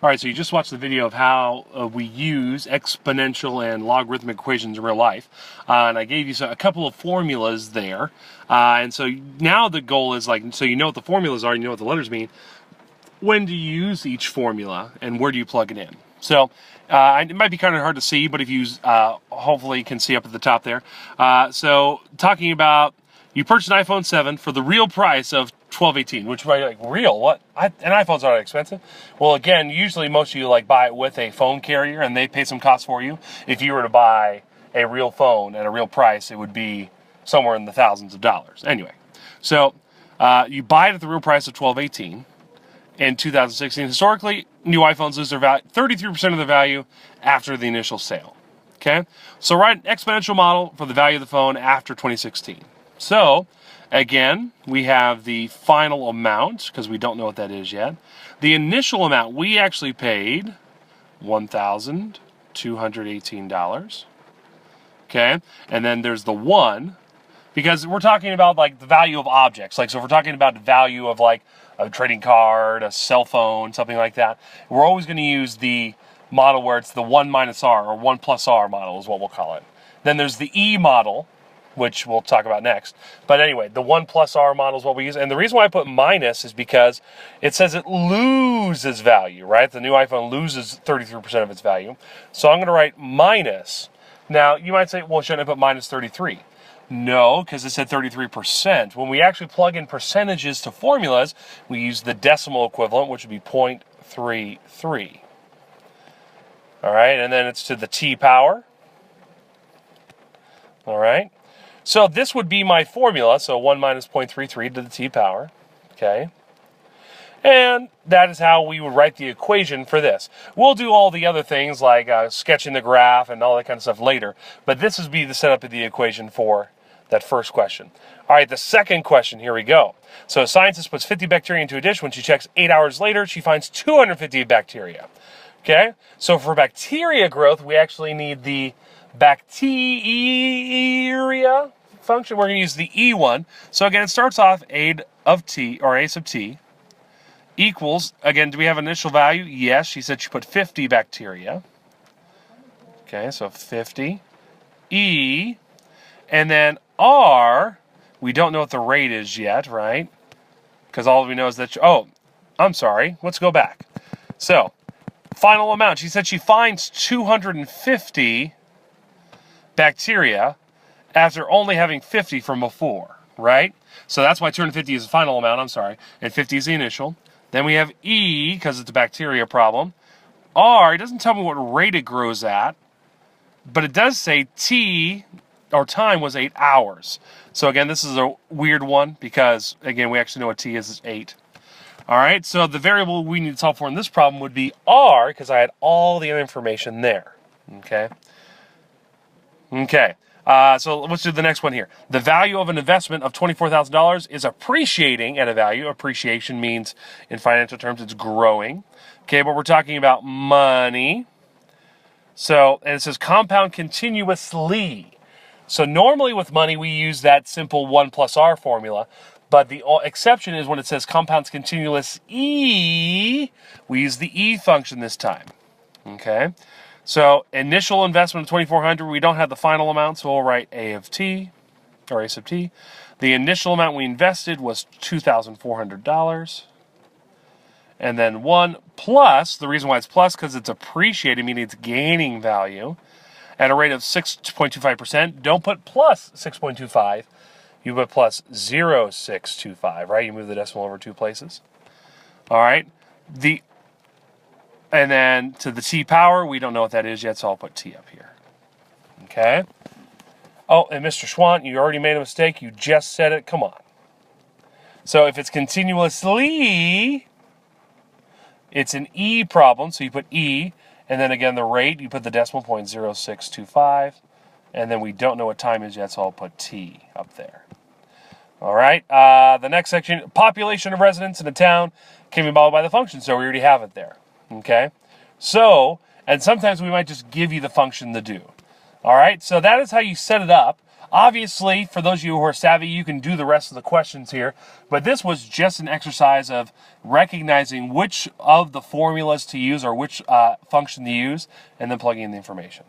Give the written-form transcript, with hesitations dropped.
All right, so you just watched the video of how we use exponential and logarithmic equations in real life. And I gave you a couple of formulas there. And so now the goal is so you know what the formulas are, you know what the letters mean. When do you use each formula and where do you plug it in? So it might be kind of hard to see, but if you hopefully can see up at the top there. So talking about you purchased an iPhone 7 for the real price of $12.18, which might be like, real? What? And iPhones aren't expensive. Well, again, usually most of you buy it with a phone carrier and they pay some cost for you. If you were to buy a real phone at a real price, it would be somewhere in the thousands of dollars. Anyway, so you buy it at the real price of $12.18 in 2016. Historically, new iPhones lose their value, 33% of the value after the initial sale. Okay, so write an exponential model for the value of the phone after 2016. So, again, we have the final amount, because we don't know what that is yet. The initial amount, we actually paid $1,218. Okay, and then there's the 1, because we're talking about the value of objects. So if we're talking about the value of a trading card, a cell phone, something like that, we're always going to use the model where it's the 1 minus r, or 1 plus r model is what we'll call it. Then there's the E model, which we'll talk about next. But anyway, the 1 plus r model is what we use. And the reason why I put minus is because it says it loses value, right? The new iPhone loses 33% of its value. So I'm going to write minus. Now, you might say, well, shouldn't I put minus 33? No, because it said 33%. When we actually plug in percentages to formulas, we use the decimal equivalent, which would be 0.33. All right, and then it's to the t power. All right. So this would be my formula, so 1 minus 0.33 to the t power, okay? And that is how we would write the equation for this. We'll do all the other things like sketching the graph and all that kind of stuff later, but this would be the setup of the equation for that first question. All right, the second question, here we go. So a scientist puts 50 bacteria into a dish. When she checks 8 hours later, she finds 250 bacteria, okay? So for bacteria growth, we actually need the bacteria function. We're going to use the E one. So again, it starts off A of t, or A sub t, equals, again, do we have an initial value? Yes, she said she put 50 bacteria. Okay, so 50. E, and then R, we don't know what the rate is yet, right? Because all we know is that, I'm sorry, let's go back. So, final amount, she said she finds 250 bacteria after only having 50 from before, right? So that's why 250 is the final amount, and 50 is the initial. Then we have E, because it's a bacteria problem. R, it doesn't tell me what rate it grows at, but it does say T, or time, was 8 hours. So again, this is a weird one, because, again, we actually know what T is 8. All right, so the variable we need to solve for in this problem would be R, because I had all the other information there, okay? Okay, so let's do the next one here. The value of an investment of $24,000 is appreciating at a value. Appreciation means, in financial terms, it's growing. Okay, but we're talking about money. So, and it says compound continuously. So normally with money, we use that simple 1 plus r formula. But the exception is when it says compounds continuous E, we use the E function this time. Okay? So initial investment of $2,400, we don't have the final amount, so we'll write A of t, or A sub t. The initial amount we invested was $2,400. And then 1 plus, the reason why it's plus, because it's appreciating, meaning it's gaining value, at a rate of 6.25%. Don't put plus 6.25. You put plus 0.625, right? You move the decimal over 2 places. All right. And then to the t power, we don't know what that is yet, so I'll put t up here. Okay. Oh, and Mr. Schwant, you already made a mistake. You just said it. Come on. So if it's continuously, it's an E problem, so you put E, and then again the rate, you put the decimal point 0.625, and then we don't know what time is yet, so I'll put t up there. All right, the next section, population of residents in a town can be modeled by the function, so we already have it there, okay? So, and sometimes we might just give you the function to do. All right, so that is how you set it up. Obviously, for those of you who are savvy, you can do the rest of the questions here, but this was just an exercise of recognizing which of the formulas to use or which function to use, and then plugging in the information.